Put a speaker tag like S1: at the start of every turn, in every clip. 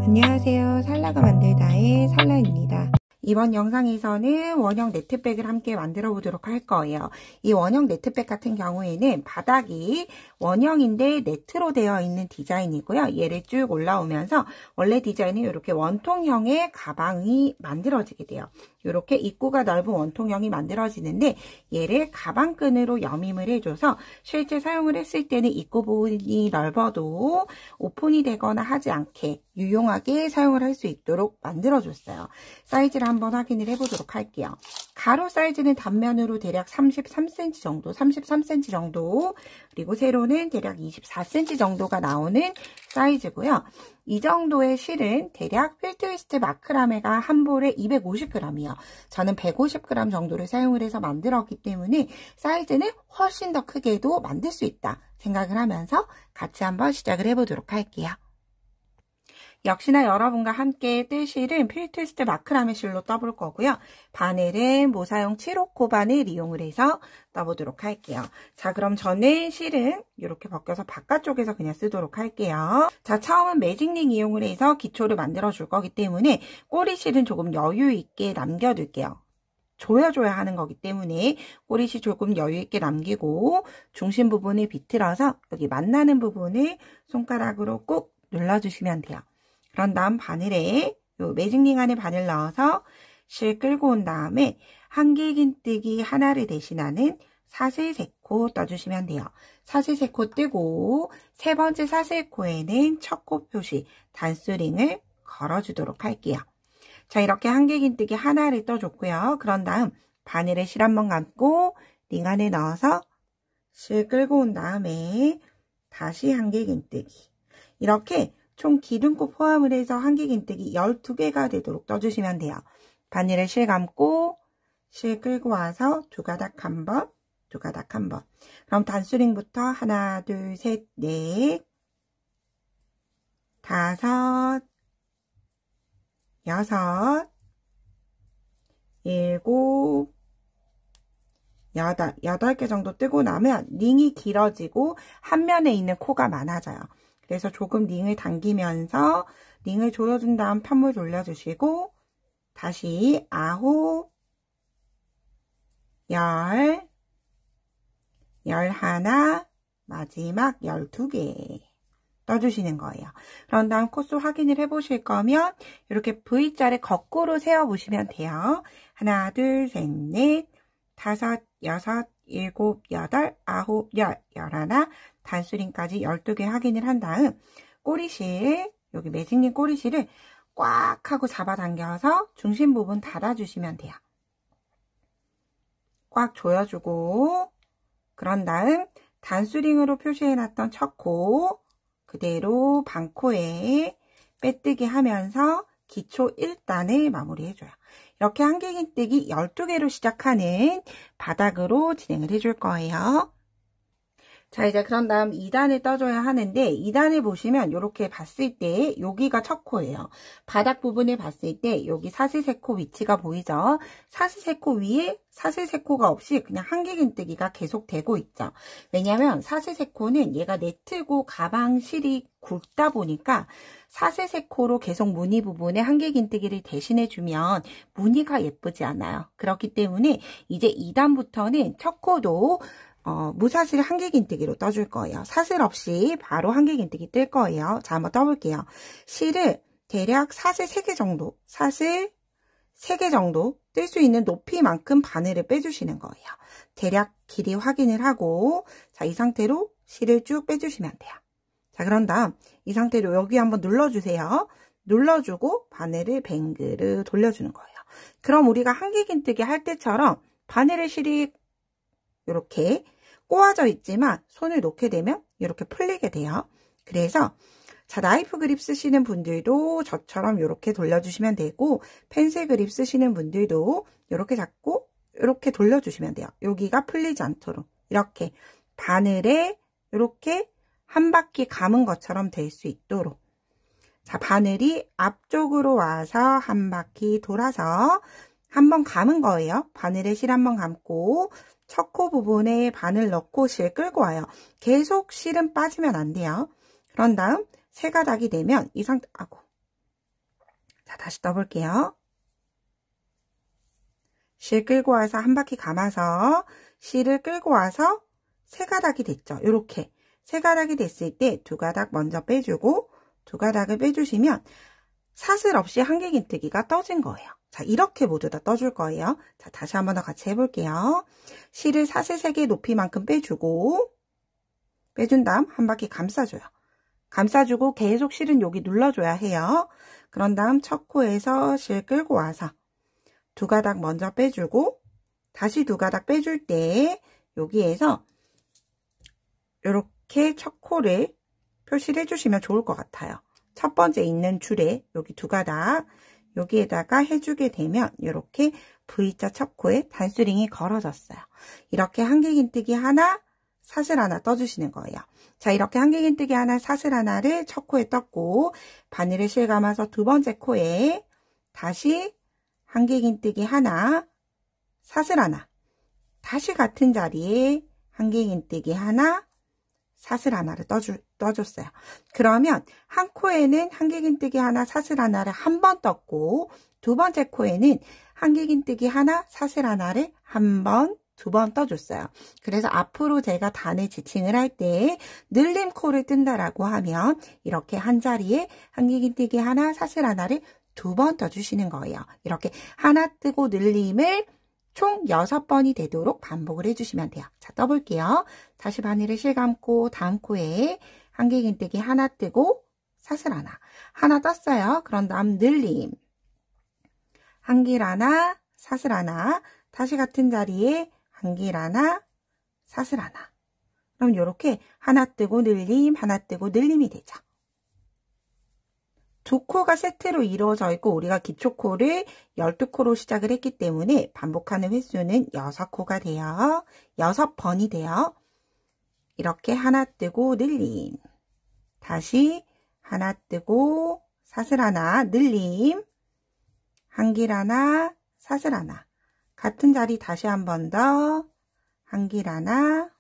S1: 안녕하세요. 살라가 만들다의 살라입니다. 이번 영상에서는 원형 네트백을 함께 만들어 보도록 할 거예요. 이 원형 네트백 같은 경우에는 바닥이 원형인데 네트로 되어 있는 디자인이고요. 얘를 쭉 올라오면서 원래 디자인은 이렇게 원통형의 가방이 만들어지게 돼요. 이렇게 입구가 넓은 원통형이 만들어지는데 얘를 가방끈으로 여밈을 해줘서 실제 사용을 했을 때는 입구 부분이 넓어도 오픈이 되거나 하지 않게 유용하게 사용을 할 수 있도록 만들어줬어요. 사이즈를 한번 확인을 해보도록 할게요. 가로 사이즈는 단면으로 대략 33cm 정도, 그리고 세로는 대략 24cm 정도가 나오는 사이즈고요. 이 정도의 실은 대략 필트위스트 마크라메가 한 볼에 250g이요. 저는 150g 정도를 사용을 해서 만들었기 때문에 사이즈는 훨씬 더 크게도 만들 수 있다 생각을 하면서 같이 한번 시작을 해보도록 할게요. 역시나 여러분과 함께 뜰 실은 필트위스트 마크라메 실로 떠볼 거고요. 바늘은 모사용 7호코 바늘 이용을 해서 떠보도록 할게요. 자, 그럼 저는 실은 이렇게 벗겨서 바깥쪽에서 그냥 쓰도록 할게요. 자, 처음은 매직링 이용을 해서 기초를 만들어 줄 거기 때문에 꼬리 실은 조금 여유 있게 남겨둘게요. 조여줘야 하는 거기 때문에 꼬리실 조금 여유 있게 남기고 중심 부분을 비틀어서 여기 만나는 부분을 손가락으로 꾹 눌러주시면 돼요. 그런 다음 바늘에 요 매직링 안에 바늘 넣어서 실 끌고 온 다음에 한길긴뜨기 하나를 대신하는 사슬세코 떠주시면 돼요. 사슬세코 뜨고 세 번째 사슬코에는 첫 코 표시 단수링을 걸어주도록 할게요. 자, 이렇게 한길긴뜨기 하나를 떠줬고요. 그런 다음 바늘에 실 한번 감고 링 안에 넣어서 실 끌고 온 다음에 다시 한길긴뜨기. 이렇게 총 기둥코 포함을 해서 한길긴뜨기 12개가 되도록 떠주시면 돼요. 바늘에 실 감고 실 끌고 와서 두 가닥 한 번, 두 가닥 한 번. 그럼 단수링부터 하나, 둘, 셋, 넷, 다섯, 여섯, 일곱, 여덟. 8개 정도 뜨고 나면 링이 길어지고 한 면에 있는 코가 많아져요. 그래서 조금 링을 당기면서 링을 조여준 다음 편물 돌려주시고 다시 9, 10, 11, 마지막 12개 떠주시는 거예요. 그런 다음 코스 확인을 해보실 거면 이렇게 V자를 거꾸로 세워보시면 돼요. 하나, 둘, 셋, 넷, 다섯, 여섯, 일곱, 여덟, 아홉, 열, 열하나, 단수링까지 12개 확인을 한 다음 꼬리실, 여기 매직링 꼬리실을 꽉 하고 잡아당겨서 중심 부분 닫아주시면 돼요. 꽉 조여주고 그런 다음 단수링으로 표시해놨던 첫 코 그대로 반코에 빼뜨기 하면서 기초 1단을 마무리해줘요. 이렇게 한길긴뜨기 12개로 시작하는 바닥으로 진행을 해줄 거예요. 자, 이제 그런 다음 2단을 떠줘야 하는데 2단을 보시면 이렇게 봤을 때 여기가 첫 코예요. 바닥 부분을 봤을 때 여기 사슬세코 위치가 보이죠? 사슬세코 위에 사슬세코가 없이 그냥 한길긴뜨기가 계속 되고 있죠. 왜냐면 사슬세코는 얘가 네트고 가방 실이 굵다 보니까 사슬세코로 계속 무늬 부분에 한길긴뜨기를 대신해주면 무늬가 예쁘지 않아요. 그렇기 때문에 이제 2단부터는 첫 코도 무사슬 한길긴뜨기로 떠줄 거예요. 사슬 없이 바로 한길긴뜨기 뜰 거예요. 자, 한번 떠볼게요. 실을 대략 사슬 3개 정도, 사슬 3개 정도 뜰 수 있는 높이만큼 바늘을 빼주시는 거예요. 대략 길이 확인을 하고, 자, 이 상태로 실을 쭉 빼주시면 돼요. 자, 그런 다음 이 상태로 여기 한번 눌러주세요. 눌러주고 바늘을 뱅그르 돌려주는 거예요. 그럼 우리가 한길긴뜨기 할 때처럼 바늘의 실이 이렇게 꼬아져 있지만 손을 놓게 되면 이렇게 풀리게 돼요. 그래서 자, 나이프 그립 쓰시는 분들도 저처럼 이렇게 돌려주시면 되고 펜슬 그립 쓰시는 분들도 이렇게 잡고 이렇게 돌려주시면 돼요. 여기가 풀리지 않도록 이렇게 바늘에 이렇게 한 바퀴 감은 것처럼 될 수 있도록. 자, 바늘이 앞쪽으로 와서 한 바퀴 돌아서 한번 감은 거예요. 바늘에 실 한번 감고 첫 코 부분에 바늘 넣고 실 끌고 와요. 계속 실은 빠지면 안 돼요. 그런 다음 세 가닥이 되면 이 상태, 자, 다시 떠볼게요. 실 끌고 와서 한 바퀴 감아서 실을 끌고 와서 세 가닥이 됐죠. 이렇게 세 가닥이 됐을 때 두 가닥 먼저 빼주고 두 가닥을 빼주시면 사슬 없이 한길긴뜨기가 떠진 거예요. 자, 이렇게 모두 다 떠줄 거예요. 자, 다시 한번 더 같이 해볼게요. 실을 사슬 3개 높이만큼 빼주고 빼준 다음 한 바퀴 감싸줘요. 감싸주고 계속 실은 여기 눌러줘야 해요. 그런 다음 첫 코에서 실 끌고 와서 두 가닥 먼저 빼주고 다시 두 가닥 빼줄 때 여기에서 이렇게 첫 코를 표시를 해주시면 좋을 것 같아요. 첫 번째 있는 줄에 여기 두 가닥 여기에다가 해주게 되면 이렇게 V자 첫 코에 단수링이 걸어졌어요. 이렇게 한길긴뜨기 하나 사슬 하나 떠주시는 거예요. 자, 이렇게 한길긴뜨기 하나 사슬 하나를 첫 코에 떴고 바늘을 실 감아서 두 번째 코에 다시 한길긴뜨기 하나 사슬 하나 다시 같은 자리에 한길긴뜨기 하나 사슬 하나를 떠줬어요. 그러면 한 코에는 한길긴뜨기 하나 사슬 하나를 한 번 떴고 두 번째 코에는 한길긴뜨기 하나 사슬 하나를 한 번, 두 번 떠줬어요. 그래서 앞으로 제가 단을 지칭을 할 때 늘림 코를 뜬다라고 하면 이렇게 한 자리에 한길긴뜨기 하나 사슬 하나를 두 번 떠주시는 거예요. 이렇게 하나 뜨고 늘림을 총 6번이 되도록 반복을 해주시면 돼요. 자, 떠볼게요. 다시 바늘을 실감고 다음 코에 한길긴뜨기 하나 뜨고 사슬 하나. 하나 떴어요. 그런 다음 늘림. 한길 하나, 사슬 하나. 다시 같은 자리에 한길 하나, 사슬 하나. 그럼 이렇게 하나 뜨고 늘림, 하나 뜨고 늘림이 되죠. 두 코가 세트로 이루어져 있고 우리가 기초코를 12코로 시작을 했기 때문에 반복하는 횟수는 6코가 돼요. 6번이 돼요. 이렇게 하나 뜨고 늘림. 다시 하나 뜨고 사슬 하나 늘림. 한길 하나 사슬 하나. 같은 자리 다시 한 번 더 한길 하나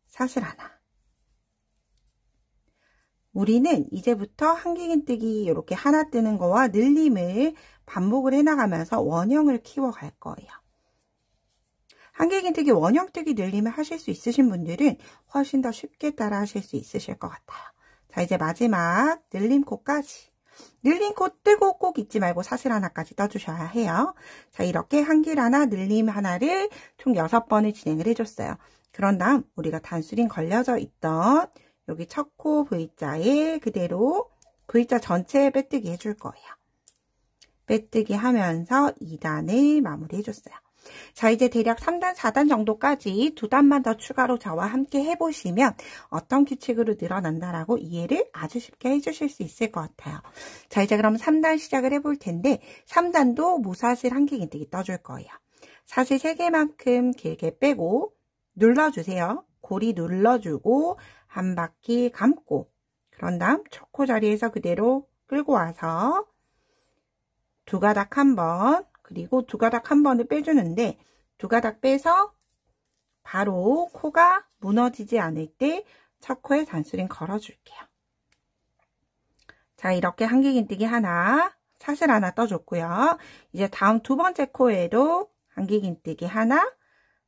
S1: 사슬 하나. 우리는 이제부터 한길긴뜨기 이렇게 하나 뜨는 거와 늘림을 반복을 해나가면서 원형을 키워갈 거예요. 한길긴뜨기 원형뜨기 늘림을 하실 수 있으신 분들은 훨씬 더 쉽게 따라 하실 수 있으실 것 같아요. 자, 이제 마지막 늘림코까지. 늘림코 뜨고 꼭 잊지 말고 사슬 하나까지 떠주셔야 해요. 자, 이렇게 한길 하나 늘림 하나를 총 6번을 진행을 해줬어요. 그런 다음 우리가 단수링 걸려져 있던 여기 첫 코 V자에 그대로 V자 전체에 빼뜨기 해줄 거예요. 빼뜨기 하면서 2단을 마무리 해줬어요. 자, 이제 대략 3단, 4단 정도까지 2단만 더 추가로 저와 함께 해보시면 어떤 규칙으로 늘어난다라고 이해를 아주 쉽게 해주실 수 있을 것 같아요. 자, 이제 그럼 3단 시작을 해볼 텐데 3단도 무사슬 한길긴뜨기 떠줄 거예요. 사슬 3개만큼 길게 빼고 눌러주세요. 고리 눌러주고 한 바퀴 감고 그런 다음 첫 코 자리에서 그대로 끌고 와서 두 가닥 한 번 그리고 두 가닥 한 번을 빼주는데 두 가닥 빼서 바로 코가 무너지지 않을 때 첫 코에 단수링 걸어줄게요. 자, 이렇게 한길긴뜨기 하나 사슬 하나 떠줬고요. 이제 다음 두 번째 코에도 한길긴뜨기 하나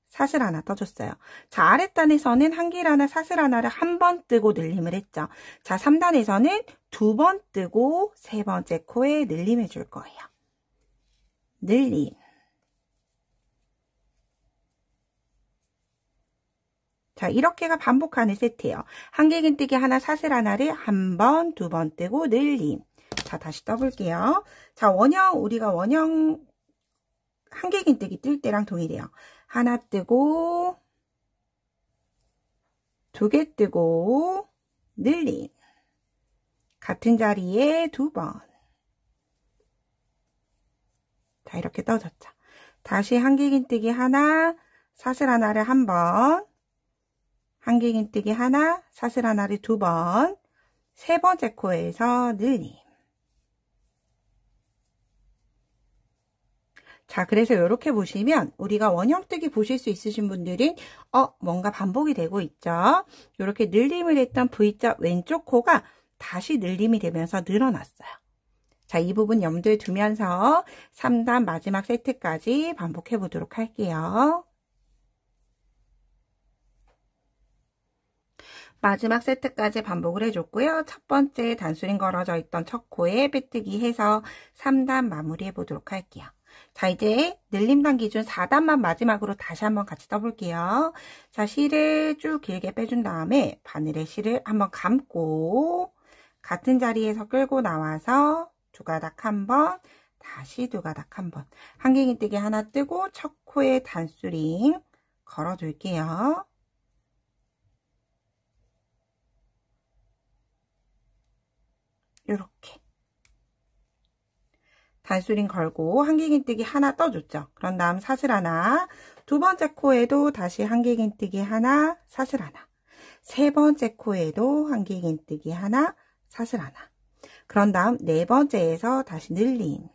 S1: 사슬 하나 떠줬어요. 자, 아랫단에서는 한길 하나 사슬 하나를 한 번 뜨고 늘림을 했죠. 자, 3단에서는 두 번 뜨고 세 번째 코에 늘림 해줄 거예요. 늘림. 자, 이렇게가 반복하는 세트예요. 한길긴뜨기 하나 사슬 하나를 한 번, 두 번 뜨고 늘림. 자, 다시 떠볼게요. 자, 우리가 원형 한길긴뜨기 뜰 때랑 동일해요. 하나 뜨고 두 개 뜨고 늘림. 같은 자리에 두 번. 자, 이렇게 떠졌죠. 다시 한길긴뜨기 하나 사슬 하나를 한 번, 한길긴뜨기 하나 사슬 하나를 두 번, 세 번째 코에서 늘림. 자, 그래서 이렇게 보시면 우리가 원형뜨기 보실 수 있으신 분들은 뭔가 반복이 되고 있죠. 이렇게 늘림을 했던 V자 왼쪽 코가 다시 늘림이 되면서 늘어났어요. 자, 이 부분 염두에 두면서 3단 마지막 세트까지 반복해 보도록 할게요. 마지막 세트까지 반복을 해줬고요. 첫 번째 단수링 걸어져 있던 첫 코에 빼뜨기 해서 3단 마무리해 보도록 할게요. 자, 이제 늘림단 기준 4단만 마지막으로 다시 한번 같이 떠볼게요. 자, 실을 쭉 길게 빼준 다음에 바늘에 실을 한번 감고 같은 자리에서 끌고 나와서 두 가닥 한 번, 다시 두 가닥 한 번. 한길긴뜨기 하나 뜨고 첫 코에 단수링 걸어줄게요. 이렇게 단수링 걸고 한길긴뜨기 하나 떠줬죠. 그런 다음 사슬 하나, 두 번째 코에도 다시 한길긴뜨기 하나, 사슬 하나, 세 번째 코에도 한길긴뜨기 하나, 사슬 하나. 그런 다음 네 번째에서 다시 늘림,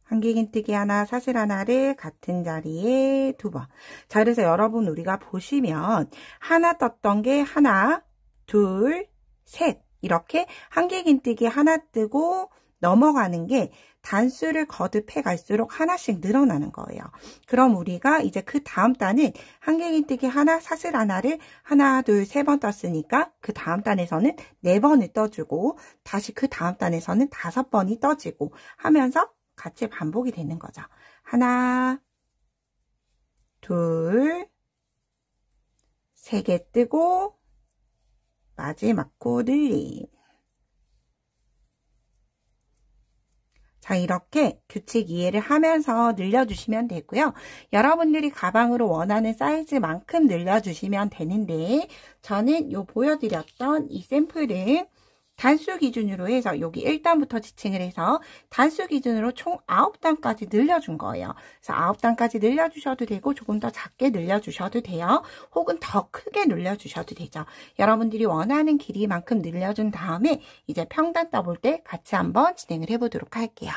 S1: 한길긴뜨기 하나, 사슬 하나를 같은 자리에 두 번. 자, 그래서 여러분 우리가 보시면 하나 떴던 게 하나, 둘, 셋 이렇게 한길긴뜨기 하나 뜨고 넘어가는 게 단수를 거듭해 갈수록 하나씩 늘어나는 거예요. 그럼 우리가 이제 그 다음 단은 한길긴뜨기 하나, 사슬 하나를 하나, 둘, 세 번 떴으니까 그 다음 단에서는 4번을 떠주고 다시 그 다음 단에서는 5번이 떠지고 하면서 같이 반복이 되는 거죠. 하나, 둘, 3개 뜨고 마지막 코 늘림. 자, 이렇게 규칙 이해를 하면서 늘려주시면 되고요. 여러분들이 가방으로 원하는 사이즈만큼 늘려주시면 되는데 저는 요 보여드렸던 이 샘플은 단수 기준으로 해서 여기 1단부터 지칭을 해서 단수 기준으로 총 9단까지 늘려준 거예요. 그래서 9단까지 늘려주셔도 되고 조금 더 작게 늘려주셔도 돼요. 혹은 더 크게 늘려주셔도 되죠. 여러분들이 원하는 길이만큼 늘려준 다음에 이제 평단 떠볼 때 같이 한번 진행을 해보도록 할게요.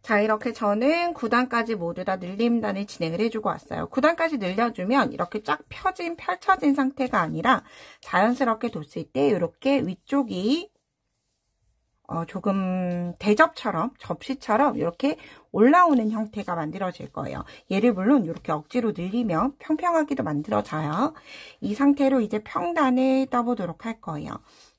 S1: 자, 이렇게 저는 9단까지 모두 다 늘림단을 진행을 해주고 왔어요. 9단까지 늘려주면 이렇게 쫙 펼쳐진 상태가 아니라 자연스럽게 뒀을 때 이렇게 위쪽이 조금 대접처럼, 접시처럼 이렇게 올라오는 형태가 만들어질 거예요. 얘를 물론 이렇게 억지로 늘리면 평평하기도 만들어져요. 이 상태로 이제 평단을 떠보도록 할 거예요.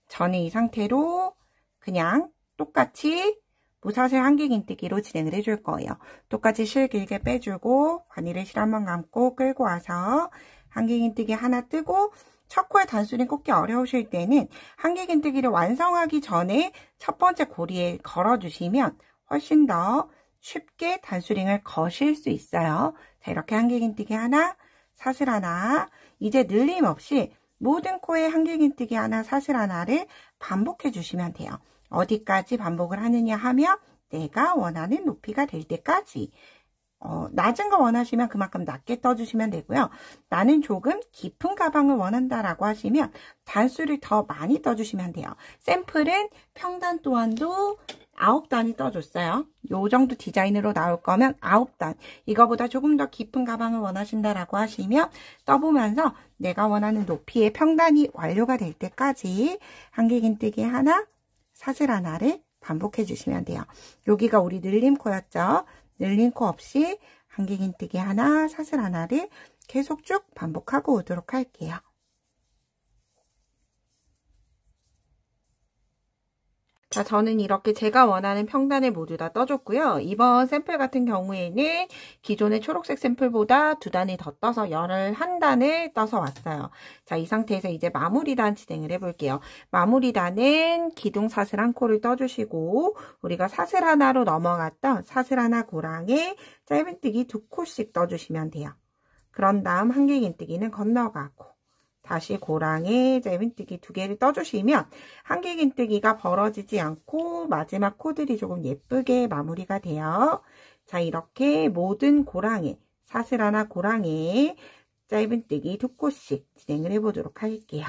S1: 저는 이 상태로 그냥 똑같이 무사슬 한길긴뜨기로 진행을 해줄 거예요. 똑같이 실 길게 빼주고 바늘에 실 한번 감고 끌고 와서 한길긴뜨기 하나 뜨고 첫 코에 단수링 꽂기 어려우실 때는 한길긴뜨기를 완성하기 전에 첫 번째 고리에 걸어주시면 훨씬 더 쉽게 단수링을 거실 수 있어요. 자, 이렇게 한길긴뜨기 하나, 사슬 하나. 이제 늘림 없이 모든 코에 한길긴뜨기 하나, 사슬 하나를 반복해 주시면 돼요. 어디까지 반복을 하느냐 하면 내가 원하는 높이가 될 때까지. 낮은 거 원하시면 그만큼 낮게 떠주시면 되고요. 나는 조금 깊은 가방을 원한다라고 하시면 단수를 더 많이 떠주시면 돼요. 샘플은 평단 또한도 9단이 떠줬어요. 요 정도 디자인으로 나올 거면 9단. 이거보다 조금 더 깊은 가방을 원하신다라고 하시면 떠보면서 내가 원하는 높이의 평단이 완료가 될 때까지 한길긴뜨기 하나, 사슬 하나를 반복해 주시면 돼요. 여기가 우리 늘림 코였죠. 늘림 코 없이 한길긴뜨기 하나, 사슬 하나를 계속 쭉 반복하고 오도록 할게요. 자, 저는 이렇게 제가 원하는 평단을 모두 다 떠줬고요. 이번 샘플 같은 경우에는 기존의 초록색 샘플보다 2단이 더 떠서 11단을 떠서 왔어요. 자, 이 상태에서 이제 마무리단 진행을 해볼게요. 마무리단은 기둥 사슬 한 코를 떠주시고 우리가 사슬 하나로 넘어갔던 사슬 하나 고랑에 짧은뜨기 2코씩 떠주시면 돼요. 그런 다음 한길긴뜨기는 건너가고 다시 고랑에 짧은뜨기 2개를 떠주시면 한길긴뜨기가 벌어지지 않고 마지막 코들이 조금 예쁘게 마무리가 돼요. 자, 이렇게 모든 고랑에 사슬 하나 고랑에 짧은뜨기 2코씩 진행을 해보도록 할게요.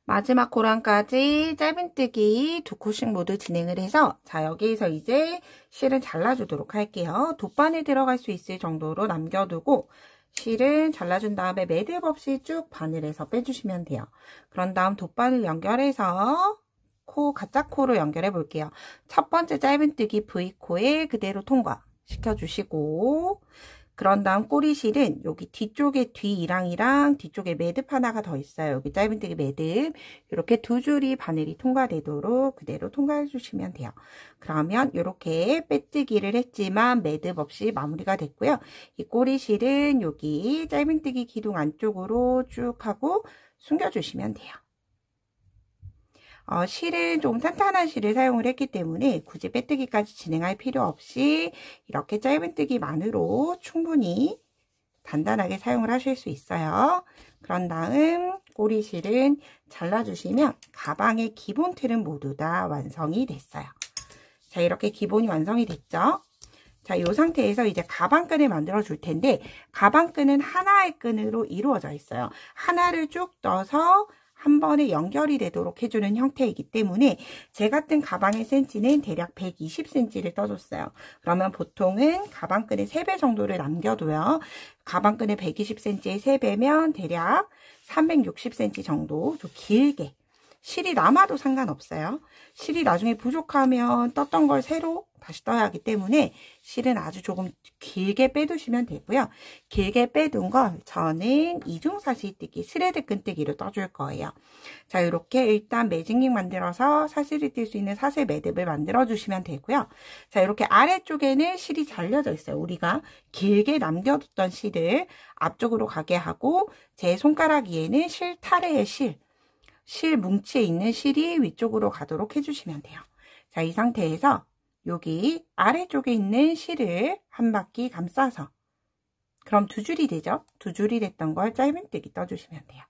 S1: 마지막 고랑까지 짧은뜨기 2코씩 모두 진행을 해서 자, 여기에서 이제 실은 잘라주도록 할게요. 돗바늘 들어갈 수 있을 정도로 남겨두고 실은 잘라준 다음에 매듭 없이 쭉 바늘에서 빼주시면 돼요. 그런 다음 돗바늘 연결해서 코, 가짜 코로 연결해 볼게요. 첫 번째 짧은뜨기 V코에 그대로 통과시켜 주시고, 그런 다음 꼬리실은 여기 뒤쪽에 뒤이랑이랑 뒤쪽에 매듭 하나가 더 있어요. 여기 짧은뜨기 매듭, 이렇게 두 줄이 바늘이 통과되도록 그대로 통과해 주시면 돼요. 그러면 이렇게 빼뜨기를 했지만 매듭 없이 마무리가 됐고요. 이 꼬리실은 여기 짧은뜨기 기둥 안쪽으로 쭉 하고 숨겨주시면 돼요. 실은 좀 탄탄한 실을 사용을 했기 때문에 굳이 빼뜨기까지 진행할 필요 없이 이렇게 짧은뜨기만으로 충분히 단단하게 사용을 하실 수 있어요. 그런 다음 꼬리실은 잘라주시면 가방의 기본 틀은 모두 다 완성이 됐어요. 자, 이렇게 기본이 완성이 됐죠? 자, 이 상태에서 이제 가방끈을 만들어 줄 텐데, 가방끈은 하나의 끈으로 이루어져 있어요. 하나를 쭉 떠서 한 번에 연결이 되도록 해주는 형태이기 때문에 제가 뜬 가방의 센치는 대략 120cm를 떠줬어요. 그러면 보통은 가방끈의 3배 정도를 남겨둬요. 가방끈의 120cm의 3배면 대략 360cm 정도 좀 길게, 실이 남아도 상관없어요. 실이 나중에 부족하면 떴던 걸 새로 다시 떠야 하기 때문에 실은 아주 조금 길게 빼두시면 되고요. 길게 빼둔 걸 저는 이중사슬뜨기, 스레드 끈뜨기로 떠줄 거예요. 자, 이렇게 일단 매직링 만들어서 사슬이 뜰 수 있는 사슬 매듭을 만들어 주시면 되고요. 자, 이렇게 아래쪽에는 실이 잘려져 있어요. 우리가 길게 남겨뒀던 실을 앞쪽으로 가게 하고, 제 손가락 위에는 실 타래의 실 뭉치에 있는 실이 위쪽으로 가도록 해주시면 돼요. 자, 이 상태에서 여기 아래쪽에 있는 실을 한 바퀴 감싸서, 그럼 두 줄이 되죠? 두 줄이 됐던 걸 짧은뜨기 떠주시면 돼요.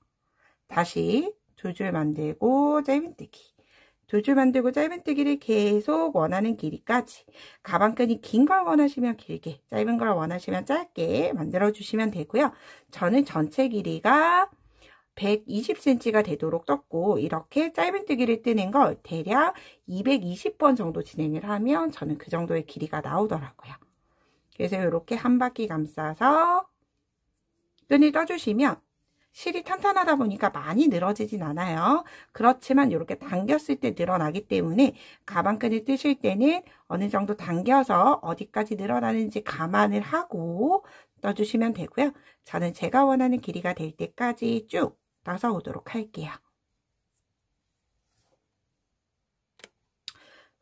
S1: 다시 두 줄 만들고 짧은뜨기, 두 줄 만들고 짧은뜨기를 계속 원하는 길이까지, 가방끈이 긴 걸 원하시면 길게, 짧은 걸 원하시면 짧게 만들어 주시면 되고요. 저는 전체 길이가 120cm가 되도록 떴고, 이렇게 짧은뜨기를 뜨는 걸 대략 220번 정도 진행을 하면 저는 그 정도의 길이가 나오더라고요. 그래서 이렇게 한 바퀴 감싸서 끈을 떠주시면 실이 탄탄하다 보니까 많이 늘어지진 않아요. 그렇지만 이렇게 당겼을 때 늘어나기 때문에 가방끈을 뜨실 때는 어느 정도 당겨서 어디까지 늘어나는지 감안을 하고 떠주시면 되고요. 저는 제가 원하는 길이가 될 때까지 쭉 떠서 오도록 할게요.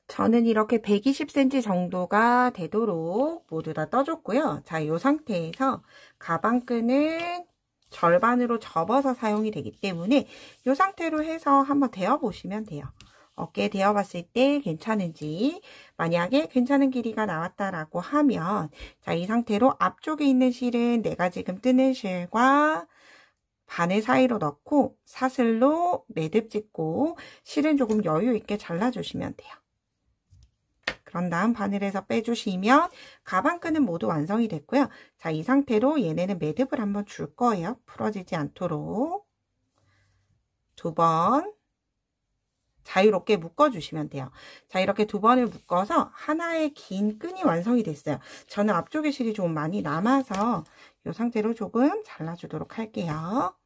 S1: 저는 이렇게 120cm 정도가 되도록 모두 다 떠줬고요. 자, 이 상태에서 가방끈은 절반으로 접어서 사용이 되기 때문에 이 상태로 해서 한번 대어 보시면 돼요. 어깨에 대어 봤을 때 괜찮은지, 만약에 괜찮은 길이가 나왔다라고 하면, 자, 이 상태로 앞쪽에 있는 실은 내가 지금 뜨는 실과 바늘 사이로 넣고 사슬로 매듭 짓고 실은 조금 여유 있게 잘라주시면 돼요. 그런 다음 바늘에서 빼주시면 가방끈은 모두 완성이 됐고요. 자, 이 상태로 얘네는 매듭을 한번 줄 거예요. 풀어지지 않도록 두 번 자유롭게 묶어주시면 돼요. 자, 이렇게 두 번을 묶어서 하나의 긴 끈이 완성이 됐어요. 저는 앞쪽에 실이 좀 많이 남아서 이 상태로 조금 잘라주도록 할게요.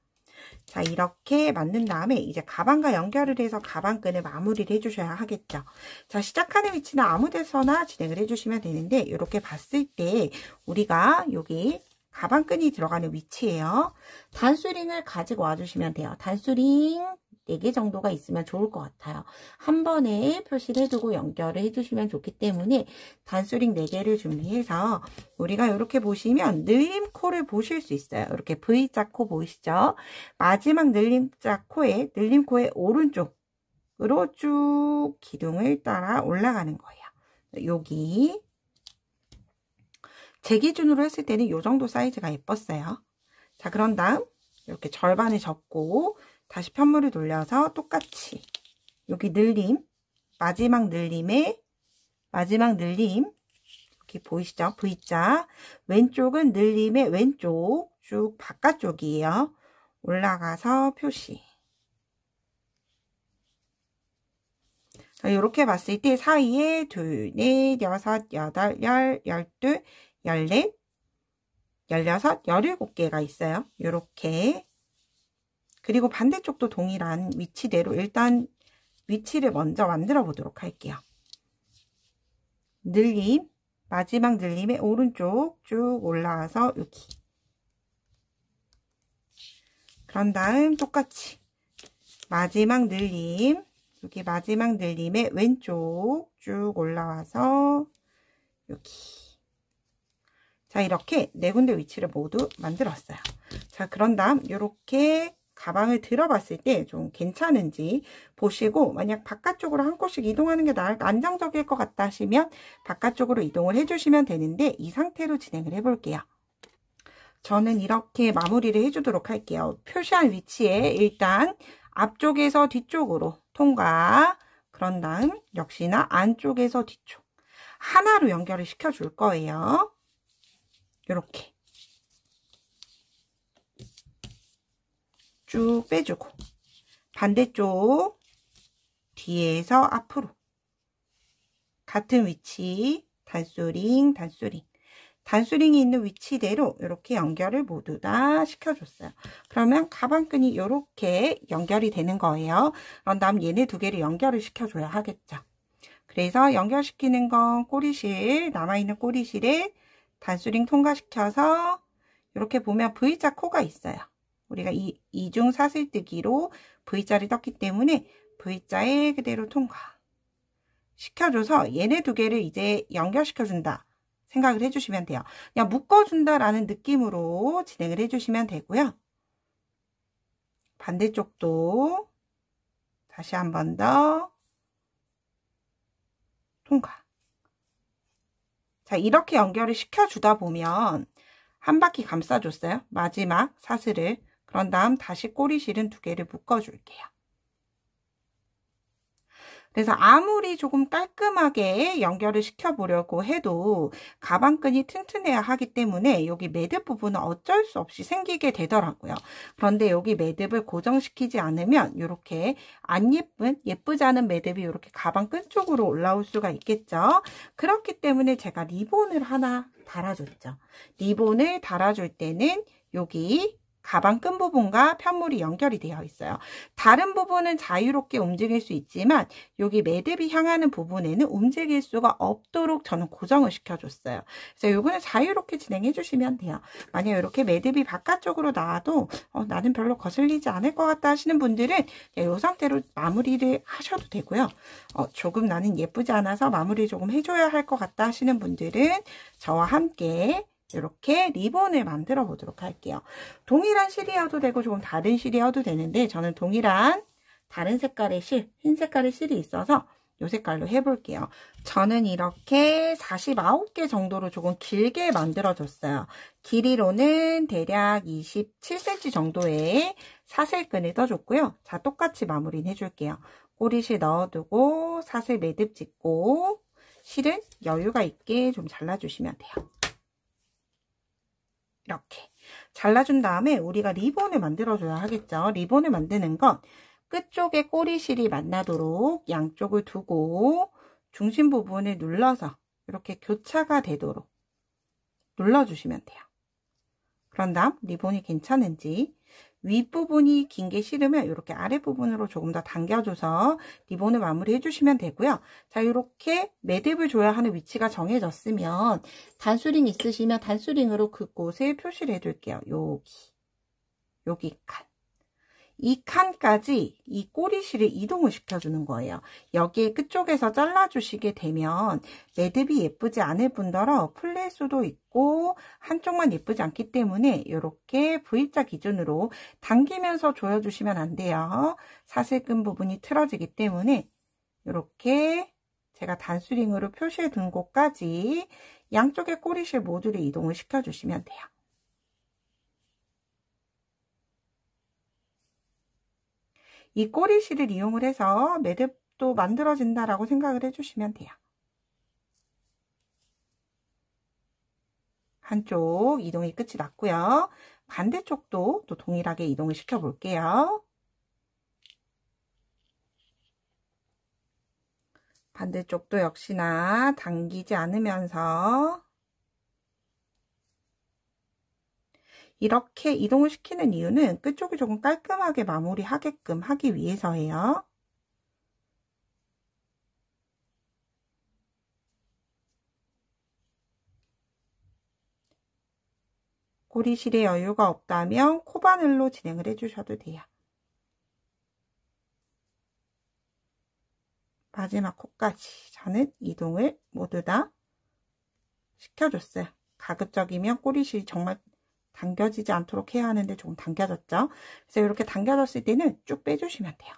S1: 자, 이렇게 만든 다음에 이제 가방과 연결을 해서 가방끈을 마무리를 해주셔야 하겠죠. 자, 시작하는 위치는 아무 데서나 진행을 해주시면 되는데, 이렇게 봤을 때 우리가 여기 가방끈이 들어가는 위치예요. 단수링을 가지고 와주시면 돼요. 단수링 4개 정도가 있으면 좋을 것 같아요. 한 번에 표시를 해두고 연결을 해주시면 좋기 때문에 단수링 4개를 준비해서, 우리가 이렇게 보시면 늘림코를 보실 수 있어요. 이렇게 V자 코 보이시죠? 마지막 늘림자 코에, 늘림코의 오른쪽으로 쭉 기둥을 따라 올라가는 거예요. 여기 제 기준으로 했을 때는 이 정도 사이즈가 예뻤어요. 자, 그런 다음 이렇게 절반을 접고 다시 편물을 돌려서 똑같이 여기 늘림, 마지막 늘림에 마지막 늘림, 여기 보이시죠? V자. 왼쪽은 늘림의 왼쪽 쭉 바깥쪽이에요. 올라가서 표시. 이렇게 봤을 때 사이에 2, 4, 6, 8, 10, 12, 14, 16, 17개가 있어요. 요렇게. 그리고 반대쪽도 동일한 위치대로 일단 위치를 먼저 만들어 보도록 할게요. 늘림, 마지막 늘림의 오른쪽 쭉 올라와서 여기. 그런 다음 똑같이 마지막 늘림, 여기 마지막 늘림의 왼쪽 쭉 올라와서 여기. 자, 이렇게 네 군데 위치를 모두 만들었어요. 자, 그런 다음 이렇게 가방을 들어봤을 때 좀 괜찮은지 보시고, 만약 바깥쪽으로 한 곳씩 이동하는 게 안정적일 것 같다 하시면 바깥쪽으로 이동을 해주시면 되는데, 이 상태로 진행을 해볼게요. 저는 이렇게 마무리를 해주도록 할게요. 표시한 위치에 일단 앞쪽에서 뒤쪽으로 통과, 그런 다음 역시나 안쪽에서 뒤쪽 하나로 연결을 시켜줄 거예요. 이렇게 쭉 빼주고, 반대쪽 뒤에서 앞으로 같은 위치 단수링, 단수링, 단수링이 있는 위치대로 이렇게 연결을 모두 다 시켜줬어요. 그러면 가방끈이 이렇게 연결이 되는 거예요. 그런 다음 얘네 두 개를 연결을 시켜줘야 하겠죠. 그래서 연결시키는 건 꼬리실, 남아있는 꼬리실에 단수링 통과시켜서 이렇게 보면 V자 코가 있어요. 우리가 이중 사슬뜨기로 V자를 떴기 때문에 V자에 그대로 통과 시켜줘서 얘네 두 개를 이제 연결시켜준다 생각을 해주시면 돼요. 그냥 묶어준다라는 느낌으로 진행을 해주시면 되고요. 반대쪽도 다시 한 번 더 통과. 자, 이렇게 연결을 시켜주다 보면 한 바퀴 감싸줬어요. 마지막 사슬을. 그런 다음 다시 꼬리실은 두 개를 묶어줄게요. 그래서 아무리 조금 깔끔하게 연결을 시켜보려고 해도 가방끈이 튼튼해야 하기 때문에 여기 매듭 부분은 어쩔 수 없이 생기게 되더라고요. 그런데 여기 매듭을 고정시키지 않으면 이렇게 안 예쁘지 않은 매듭이 이렇게 가방끈 쪽으로 올라올 수가 있겠죠. 그렇기 때문에 제가 리본을 하나 달아줬죠. 리본을 달아줄 때는 여기 가방끈 부분과 편물이 연결이 되어 있어요. 다른 부분은 자유롭게 움직일 수 있지만 여기 매듭이 향하는 부분에는 움직일 수가 없도록 저는 고정을 시켜줬어요. 그래서 요거는 자유롭게 진행해 주시면 돼요. 만약 이렇게 매듭이 바깥쪽으로 나와도 나는 별로 거슬리지 않을 것 같다 하시는 분들은 이 상태로 마무리를 하셔도 되고요. 조금 나는 예쁘지 않아서 마무리 조금 해줘야 할 것 같다 하시는 분들은 저와 함께 이렇게 리본을 만들어 보도록 할게요. 동일한 실이어도 되고 조금 다른 실이어도 되는데 저는 동일한 다른 색깔의 실, 흰 색깔의 실이 있어서 이 색깔로 해볼게요. 저는 이렇게 49개 정도로 조금 길게 만들어 줬어요. 길이로는 대략 27cm 정도의 사슬끈을 떠줬고요. 자, 똑같이 마무리는 해줄게요. 꼬리실 넣어두고 사슬 매듭 짓고 실은 여유가 있게 좀 잘라주시면 돼요. 이렇게 잘라준 다음에 우리가 리본을 만들어줘야 하겠죠. 리본을 만드는 건 끝쪽에 꼬리실이 만나도록 양쪽을 두고 중심 부분을 눌러서 이렇게 교차가 되도록 눌러주시면 돼요. 그런 다음 리본이 괜찮은지 윗부분이 긴 게 싫으면 이렇게 아랫부분으로 조금 더 당겨줘서 리본을 마무리 해주시면 되고요. 자, 이렇게 매듭을 줘야 하는 위치가 정해졌으면 단수링 있으시면 단수링으로 그곳을 표시를 해둘게요. 여기 칸. 이 칸까지 이 꼬리실을 이동을 시켜주는 거예요. 여기에 끝쪽에서 잘라주시게 되면 매듭이 예쁘지 않을 뿐더러 풀릴 수도 있고 한쪽만 예쁘지 않기 때문에 이렇게 V자 기준으로 당기면서 조여주시면 안 돼요. 사슬끈 부분이 틀어지기 때문에 이렇게 제가 단수링으로 표시해 둔 곳까지 양쪽의 꼬리실 모두를 이동을 시켜주시면 돼요. 이 꼬리실을 이용을 해서 매듭도 만들어진다라고 생각을 해주시면 돼요. 한쪽 이동이 끝이 났고요. 반대쪽도 또 동일하게 이동을 시켜 볼게요. 반대쪽도 역시나 당기지 않으면서 이렇게 이동을 시키는 이유는 끝쪽이 조금 깔끔하게 마무리하게끔 하기 위해서예요. 꼬리실에 여유가 없다면 코바늘로 진행을 해주셔도 돼요. 마지막 코까지 저는 이동을 모두 다 시켜줬어요. 가급적이면 꼬리실이 정말 당겨지지 않도록 해야 하는데 조금 당겨졌죠. 그래서 이렇게 당겨졌을 때는 쭉 빼주시면 돼요.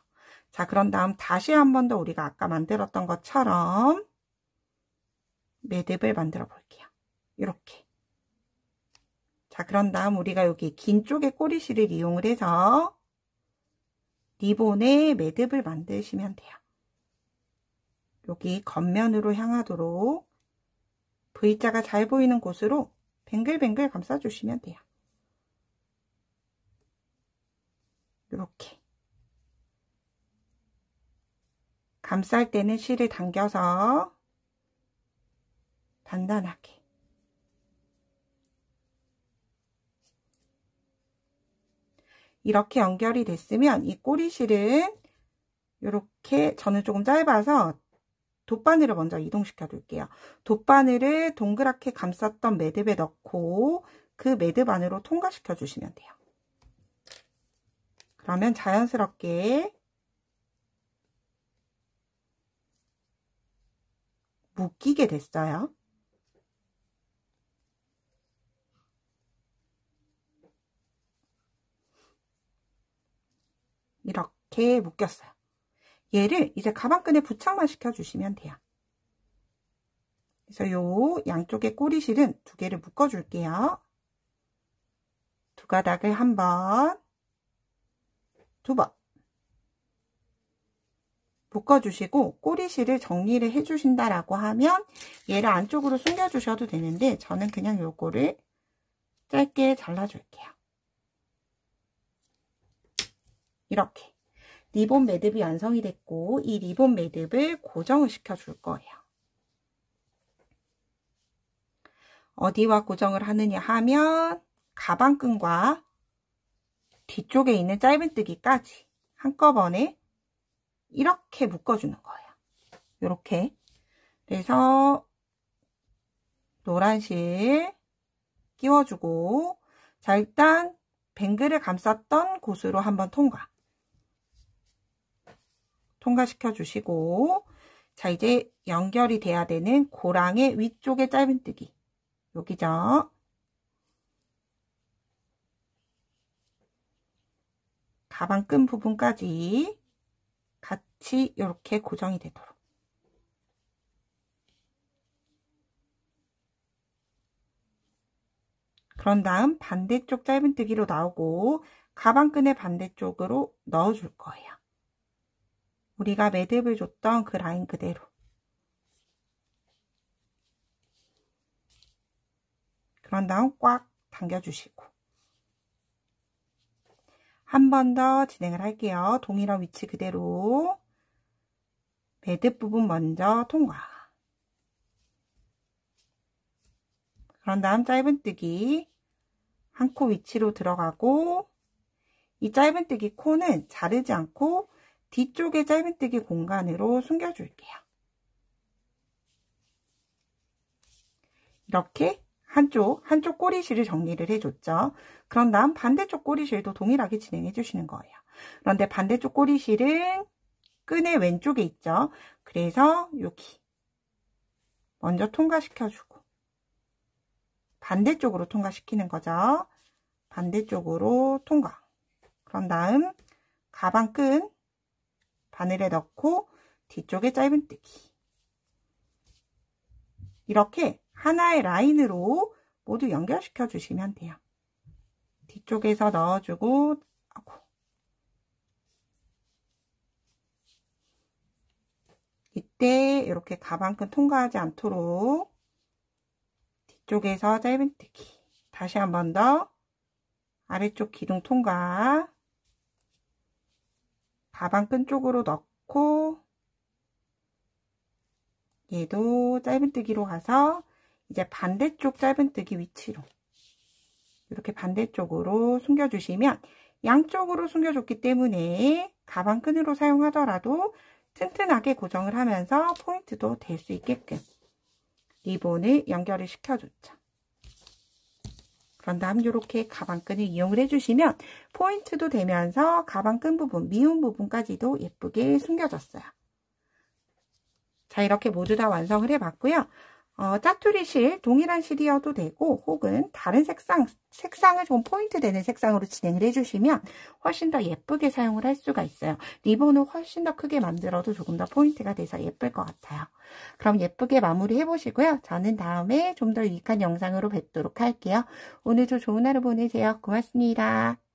S1: 자, 그런 다음 다시 한 번 더 우리가 아까 만들었던 것처럼 매듭을 만들어 볼게요. 이렇게. 자, 그런 다음 우리가 여기 긴 쪽의 꼬리실을 이용을 해서 리본에 매듭을 만드시면 돼요. 여기 겉면으로 향하도록 V자가 잘 보이는 곳으로 뱅글뱅글 감싸주시면 돼요. 이렇게. 감쌀 때는 실을 당겨서 단단하게. 이렇게 연결이 됐으면 이 꼬리실은 이렇게 저는 조금 짧아서 돗바늘을 먼저 이동시켜 둘게요. 돗바늘을 동그랗게 감쌌던 매듭에 넣고 그 매듭 안으로 통과시켜 주시면 돼요. 그러면 자연스럽게 묶이게 됐어요. 이렇게 묶였어요. 얘를 이제 가방끈에 부착만 시켜주시면 돼요. 그래서 요 양쪽의 꼬리실은 두 개를 묶어줄게요. 두 가닥을 한 번, 두 번 묶어주시고 꼬리실을 정리를 해주신다라고 하면 얘를 안쪽으로 숨겨주셔도 되는데 저는 그냥 요거를 짧게 잘라줄게요. 이렇게. 리본 매듭이 완성이 됐고 이 리본 매듭을 고정을 시켜줄 거예요. 어디와 고정을 하느냐 하면 가방끈과 뒤쪽에 있는 짧은뜨기까지 한꺼번에 이렇게 묶어주는 거예요. 이렇게. 그래서 노란 실 끼워주고 자 일단 뱅글을 감쌌던 곳으로 한번 통과시켜 주시고 자 이제 연결이 돼야 되는 고랑의 위쪽에 짧은뜨기 여기죠. 가방끈 부분까지 같이 이렇게 고정이 되도록 그런 다음 반대쪽 짧은뜨기로 나오고 가방끈의 반대쪽으로 넣어줄 거예요. 우리가 매듭을 줬던 그 라인 그대로 그런 다음 꽉 당겨주시고 한 번 더 진행을 할게요. 동일한 위치 그대로 매듭 부분 먼저 통과 그런 다음 짧은뜨기 한 코 위치로 들어가고 이 짧은뜨기 코는 자르지 않고 뒤쪽에 짧은뜨기 공간으로 숨겨줄게요. 이렇게 한쪽 꼬리실을 정리를 해줬죠. 그런 다음 반대쪽 꼬리실도 동일하게 진행해 주시는 거예요. 그런데 반대쪽 꼬리실은 끈의 왼쪽에 있죠. 그래서 여기 먼저 통과시켜주고 반대쪽으로 통과시키는 거죠. 반대쪽으로 통과. 그런 다음 가방끈 바늘에 넣고 뒤쪽에 짧은뜨기 이렇게 하나의 라인으로 모두 연결시켜 주시면 돼요. 뒤쪽에서 넣어주고 이때 이렇게 가방끈 통과하지 않도록 뒤쪽에서 짧은뜨기 다시 한 번 더 아래쪽 기둥 통과 가방끈 쪽으로 넣고 얘도 짧은뜨기로 가서 이제 반대쪽 짧은뜨기 위치로 이렇게 반대쪽으로 숨겨주시면 양쪽으로 숨겨줬기 때문에 가방끈으로 사용하더라도 튼튼하게 고정을 하면서 포인트도 될 수 있게끔 리본을 연결을 시켜줬죠. 그런 다음 이렇게 가방끈을 이용을 해주시면 포인트도 되면서 가방끈 부분, 미운 부분까지도 예쁘게 숨겨졌어요. 자, 이렇게 모두 다 완성을 해봤고요. 짜투리 실, 동일한 실이어도 되고 혹은 다른 색상을 좀 포인트 되는 색상으로 진행을 해주시면 훨씬 더 예쁘게 사용을 할 수가 있어요. 리본을 훨씬 더 크게 만들어도 조금 더 포인트가 돼서 예쁠 것 같아요. 그럼 예쁘게 마무리 해보시고요. 저는 다음에 좀 더 유익한 영상으로 뵙도록 할게요. 오늘도 좋은 하루 보내세요. 고맙습니다.